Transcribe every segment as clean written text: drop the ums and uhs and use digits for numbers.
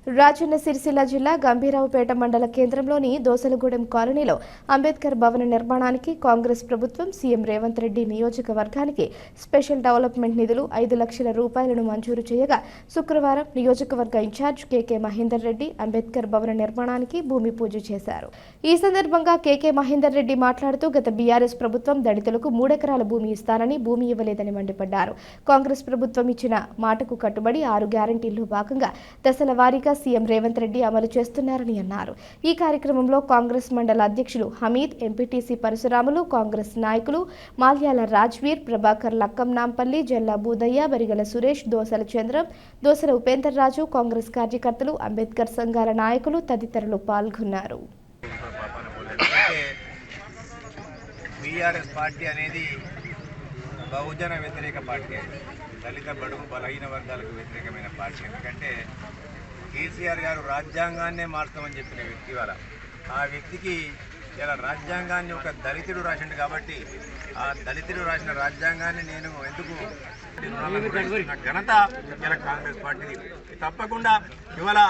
రాజన్న సిరిసిల్ల జిల్లా గంభీరావుపేట మండల కేంద్రంలోని దోసలగూడెం కాలనీలో అంబేద్కర్ భవన నిర్మాణానికి కాంగ్రెస్ ప్రభుత్వం సీఎం రేవంత్ రెడ్డి నియోజకవర్గానికి స్పెషల్ డెవలప్మెంట్ నిధులు 5 లక్షల రూపాయలను మంజూరు చేయగా శుక్రవారం నియోజకవర్గ ఇన్ఛార్జ్ కేకే మహేందర్ రెడ్డి అంబేద్కర్ భవన నిర్మాణానికి భూమి పూజ చేశారు. ఈ సందర్భంగా కేకే మహేందర్ రెడ్డి మాట్లాడుతూ గత బీఆర్ఎస్ ప్రభుత్వం దళితులకు 3 ఎకరాల భూమి ఇస్తానని భూమి ఇవ్వలేదని మండిపడ్డారు. కాంగ్రెస్ ప్రభుత్వం ఇచ్చిన మాటకు కట్టుబడి 6 గ్యారంటీల్లో భాగంగా దశల వారీగా సీఎం రేవంత్ రెడ్డి అమలు చేస్తున్నారని అన్నారు. ఈ కార్యక్రమంలో కాంగ్రెస్ మండల అధ్యక్షులు హమీద్, ఎంపీటీసీ పరశురాములు, కాంగ్రెస్ నాయకులు మాల్యాల రాజ్వీర్, ప్రభాకర్, లక్కం నాంపల్లి, జల్లా బూదయ్య, బరిగల సురేష్, దోసల చంద్రం, దోసల ఉపేందర్ రాజు, కాంగ్రెస్ కార్యకర్తలు, అంబేద్కర్ సంఘాల నాయకులు తదితరులు పాల్గొన్నారు. బహుజన వ్యతిరేక పార్టీ, దళిత బడుగు బలహీన వర్గాలకు వ్యతిరేకమైన పార్టీ. ఎందుకంటే కేసీఆర్ గారు రాజ్యాంగాన్నే మార్చమని చెప్పిన వ్యక్తి వల్ల ఆ వ్యక్తికి ఇలా రాజ్యాంగాన్ని ఒక దళితుడు రాసిండు కాబట్టి ఆ దళితుడు రాసిన రాజ్యాంగాన్ని నేను ఎందుకు ఘనత ఇలా కాంగ్రెస్ పార్టీది. తప్పకుండా ఇవాళ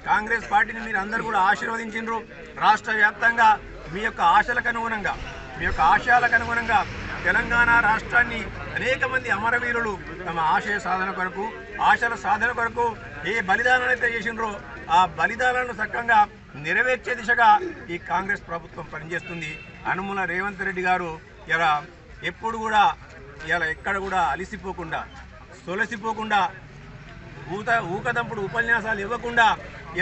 కాంగ్రెస్ పార్టీని మీరు అందరూ కూడా ఆశీర్వదించారు. రాష్ట్ర వ్యాప్తంగా మీ యొక్క ఆశలకు అనుగుణంగా, మీ యొక్క ఆశయాలకు అనుగుణంగా తెలంగాణ రాష్ట్రాన్ని అనేక మంది అమరవీరులు తమ ఆశయ సాధన కొరకు, ఆశల సాధన కొరకు ఏ బలిదానాలు అయితే చేసినరో ఆ బలిదానాలను చక్కగా నెరవేర్చే దిశగా ఈ కాంగ్రెస్ ప్రభుత్వం పనిచేస్తుంది. అనుముల రేవంత్ రెడ్డి గారు ఇలా ఎప్పుడు కూడా ఇలా ఎక్కడ కూడా అలిసిపోకుండా, సొలసిపోకుండా, ఊకదంపుడు ఉపన్యాసాలు ఇవ్వకుండా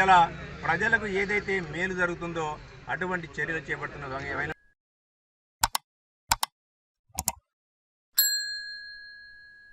ఇలా ప్రజలకు ఏదైతే మేలు జరుగుతుందో అటువంటి చర్యలు చేపడుతున్నదో